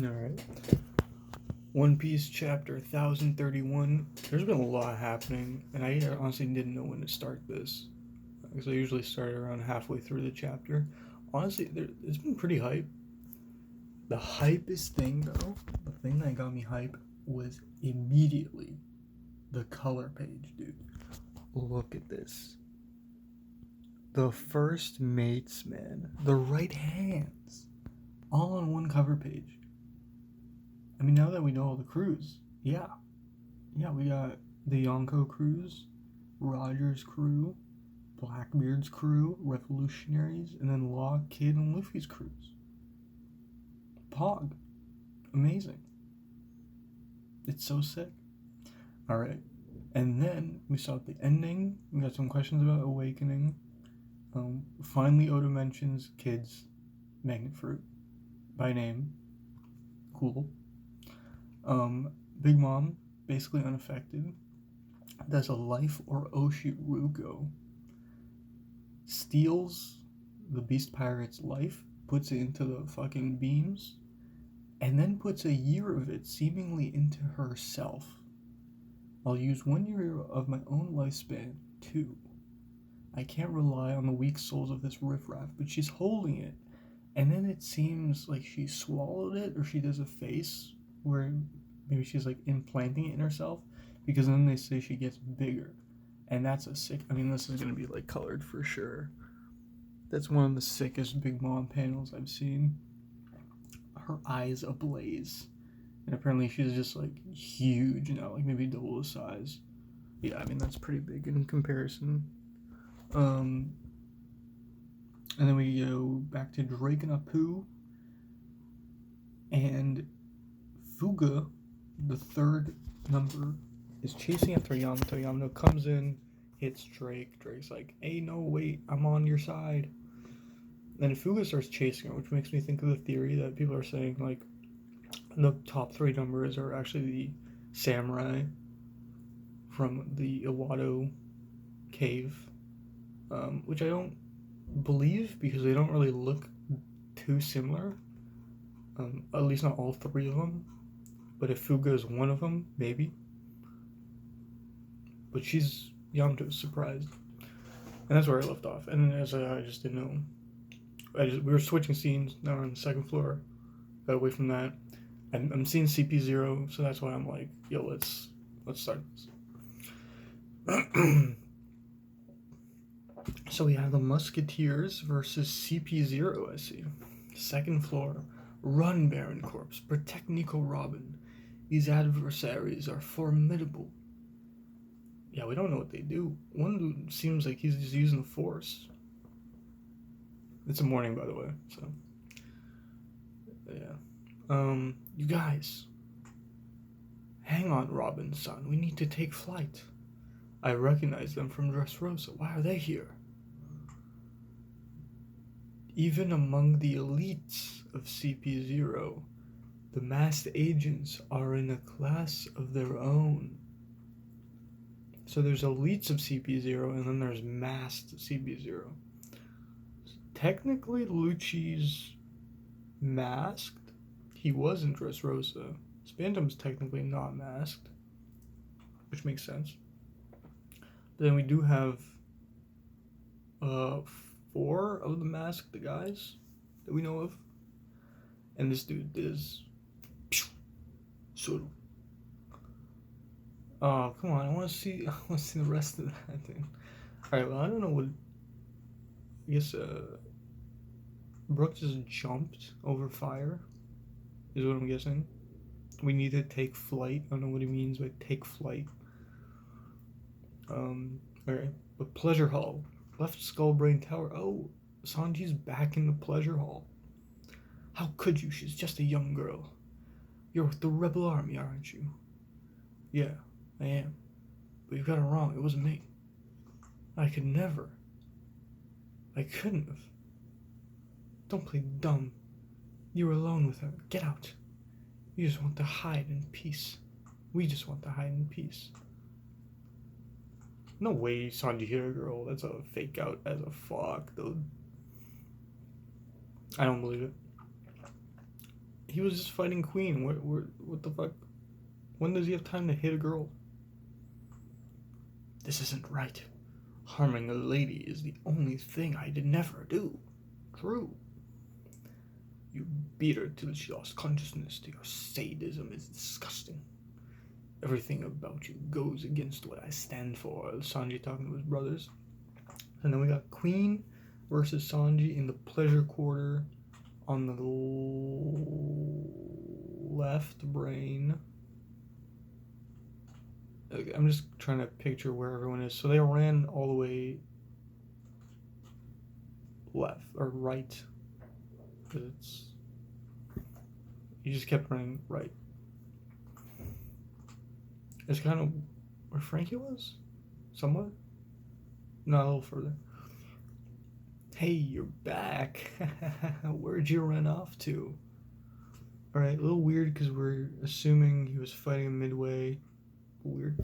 Alright. One Piece chapter 1031. There's been a lot happening, and I honestly didn't know when to start this. Because I usually start around halfway through the chapter. Honestly, it's been pretty hype. The hypest thing, though, the thing that got me hype was immediately the color page, dude. Look at this. The first mates, man. The right hands. All on one cover page. I mean, now that we know all the crews, yeah, we got the Yonko crews, Roger's crew, Blackbeard's crew, Revolutionaries, and then Law, Kid, and Luffy's crews. Pog. Amazing. It's so sick. Alright. And then we saw at the ending, we got some questions about Awakening. Finally, Oda mentions Kid's Magnet Fruit by name. Cool. Big Mom, basically unaffected. Does a life or Oshiruko. Steals the Beast Pirate's life, puts it into the fucking beams, and then puts a year of it seemingly into herself. I'll use 1 year of my own lifespan, too. I can't rely on the weak souls of this riffraff, but she's holding it. And then it seems like she swallowed it, or she does a face where maybe she's like implanting it in herself, because then they say she gets bigger. And that's a sick, I mean, this is going to be like colored for sure. That's one of the sickest Big Mom panels I've seen. Her eyes ablaze. And apparently she's just like huge now, like maybe double the size. Yeah, I mean, that's pretty big in comparison. And then we go back to Drake and Apu. And Fuga, the third number, is chasing after Yamato. Yamato comes in, hits Drake. Drake's like, hey, no, wait, I'm on your side. Then Fuga starts chasing her, which makes me think of the theory that people are saying, like, the top 3 numbers are actually the samurai from the Iwado cave, which I don't believe because they don't really look too similar, at least not all 3 of them. But if Fuga is one of them, maybe. But Yamato's surprised. And that's where I left off. And as I just didn't know. We were switching scenes. Now we're on the 2nd floor. Got away from that. And I'm seeing CP0, so that's why I'm like, yo, let's start this. So we have the Musketeers versus CP0, I see. 2nd floor. Run, Baron Corpse. Protect Nico Robin. These adversaries are formidable. Yeah, we don't know what they do. One dude seems like he's just using the Force. It's a morning, by the way, so. Yeah. You guys. Hang on, Robin-san. We need to take flight. I recognize them from Dressrosa. Why are they here? Even among the elites of CP0, the masked agents are in a class of their own. So there's elites of CP0, and then there's masked CP0. Technically, Lucci's masked. He was in Dressrosa. Spantum's technically not masked, which makes sense. Then we do have 4 of the masked guys that we know of. And this dude is Zoro. Oh, come on, I want to see the rest of that thing. Alright, well, I don't know what, I guess, Brooke just jumped over fire, is what I'm guessing. We need to take flight. I don't know what he means by take flight. Alright, but Pleasure Hall. Left Skullbrain Tower. Oh, Sanji's back in the Pleasure Hall. How could you? She's just a young girl. You're with the Rebel Army, aren't you? Yeah, I am. But you got it wrong. It wasn't me. I could never. I couldn't have. Don't play dumb. You were alone with her. Get out. You just want to hide in peace. We just want to hide in peace. No way Sanji hit a girl. That's a fake out as a fuck, dude. I don't believe it. He was just fighting Queen. What the fuck? When does he have time to hit a girl? This isn't right. Harming a lady is the only thing I'd never do. True. You beat her till she lost consciousness. Your sadism is disgusting. Everything about you goes against what I stand for. Sanji talking to his brothers. And then we got Queen versus Sanji in the pleasure quarter on the left brain. I'm just trying to picture where everyone is. So they ran all the way left or right. Because you just kept running right. It's kind of where Frankie was? Somewhat? Not a little further. Hey, you're back. Where'd you run off to? Alright, a little weird because we're assuming he was fighting midway. Weird.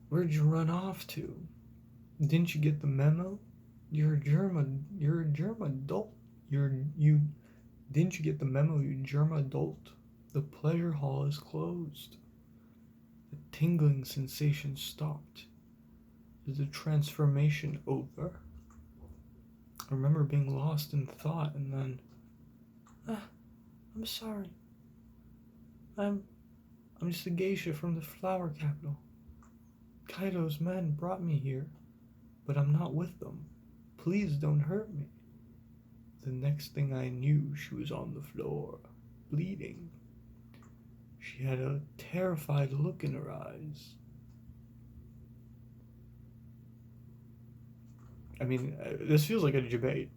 Where'd you run off to? Didn't you get the memo? You're a germ adult. Didn't you get the memo, you germ adult? The pleasure hall is closed. The tingling sensation stopped. Is the transformation over? I remember being lost in thought and then I'm sorry. I'm just a geisha from the flower capital. Kaido's men brought me here, but I'm not with them. Please don't hurt me. The next thing I knew, she was on the floor, bleeding. She had a terrified look in her eyes. I mean, this feels like a debate.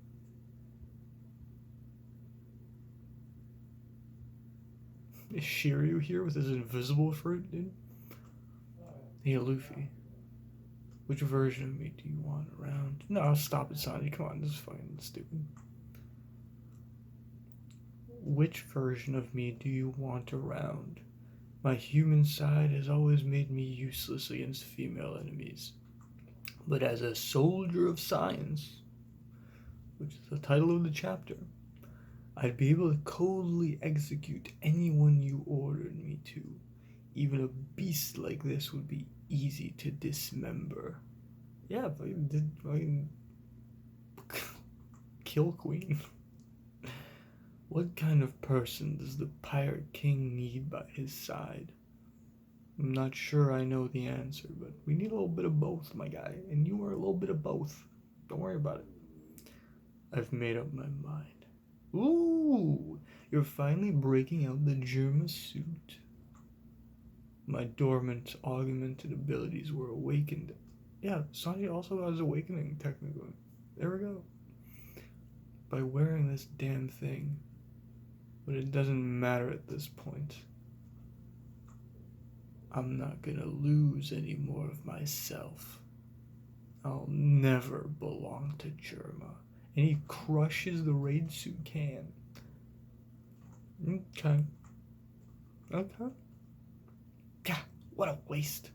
Is Shiryu here with his invisible fruit, dude? Hey, Luffy. Which version of me do you want around? No, stop it, Sanji. Come on, this is fucking stupid. Which version of me do you want around? My human side has always made me useless against female enemies. But as a soldier of science, which is the title of the chapter, I'd be able to coldly execute anyone you ordered me to. Even a beast like this would be easy to dismember. Yeah, fucking kill Queen. What kind of person does the Pirate King need by his side? I'm not sure I know the answer, but we need a little bit of both, my guy. And you are a little bit of both. Don't worry about it. I've made up my mind. Ooh, you're finally breaking out the Germa suit. My dormant, augmented abilities were awakened. Yeah, Sanji also has awakening, technically. There we go. By wearing this damn thing. But it doesn't matter at this point. I'm not gonna lose any more of myself. I'll never belong to Germa. And he crushes the raid suit can. Okay. God, what a waste.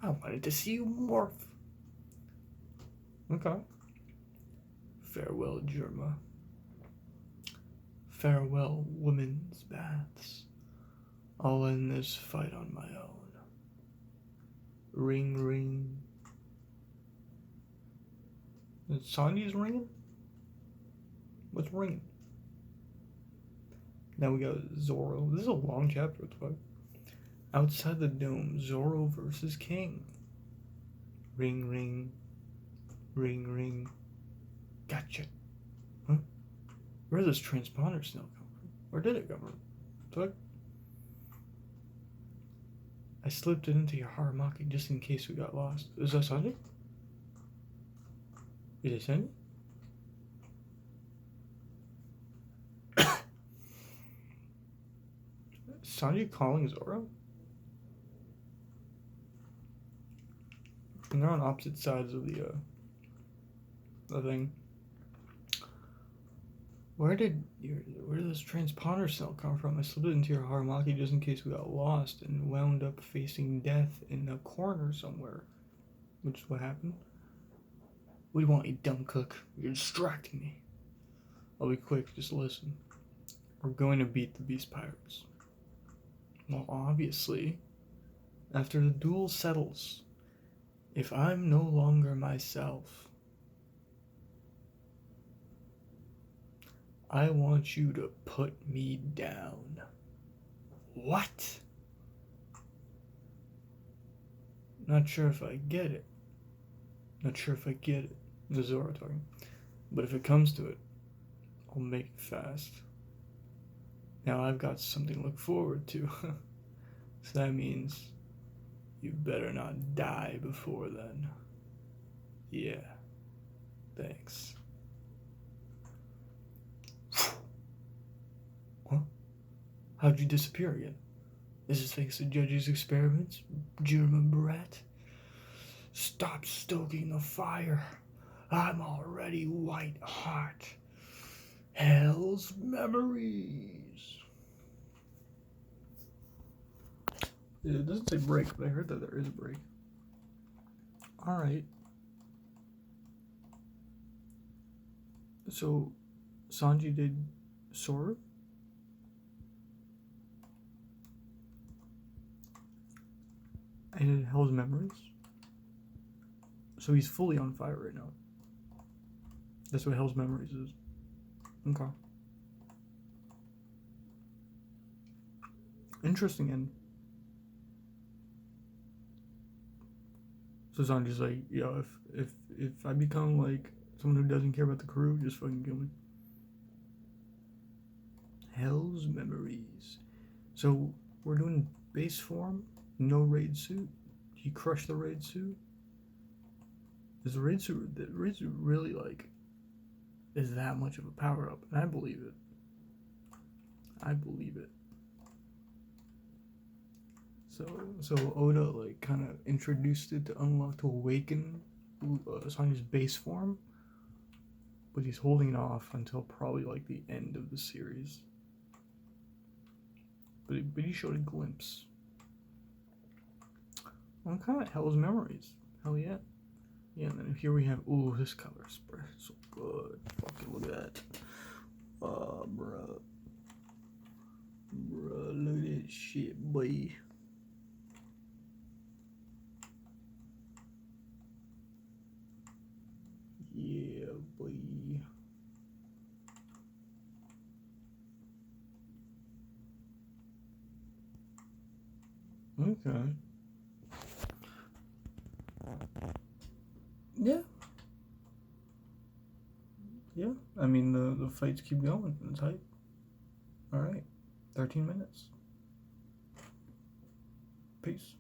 I wanted to see you morph. Okay. Farewell, Germa. Farewell, women's baths. I'll end this fight on my own. Ring, ring. Is Sanji's ringing? What's ringing? Now we got Zoro. This is a long chapter. What the fuck? Outside the dome, Zoro versus King. Ring, ring. Ring, ring. Gotcha. Huh? Where did this transponder still come from? Where did it come from? Fuck. I slipped it into your Haramaki just in case we got lost. Is that Sanji? Is it Sanji? Sanji calling Zoro? And they're on opposite sides of the thing. Where did this transponder cell come from? I slipped it into your Haramaki just in case we got lost and wound up facing death in a corner somewhere. Which is what happened. What do you want, you dumb cook? You're distracting me. I'll be quick, just listen. we're going to beat the Beast Pirates. Well, obviously, after the duel settles, if I'm no longer myself, I want you to put me down. What? Not sure if I get it. Not sure if I get it. The Zoro talking. But if it comes to it, I'll make it fast. Now I've got something to look forward to. So that means you better not die before then. Yeah. Thanks. Huh? How'd you disappear again? This is thanks to Judge's experiments, German brat. Stop stoking the fire. I'm already white hot. Hell's memories. It doesn't say break, but I heard that there is a break. Alright. So, Sanji did Sora? I did Hell's Memories? So he's fully on fire right now. That's what Hell's Memories is. Okay. Interesting end. So Sanji's like, yo, if I become like someone who doesn't care about the crew, just fucking kill me. Hell's Memories. So we're doing base form, no raid suit. He crushed the raid suit. Is the raid suit really like is that much of a power up? And I believe it. I believe it. So Oda like kind of introduced it to unlock to awaken Sanji's base form, but he's holding it off until probably like the end of the series. But he showed a glimpse. Okay, Hell's Memories. Hell yeah. Yeah, and then here we have, ooh, this color spread so good. Fucking look at that. Oh, bruh. Bruh, look at that shit, boy. Yeah, boy. Okay. Yeah. Yeah. I mean, the fights keep going. It's hype. Alright. 13 minutes. Peace.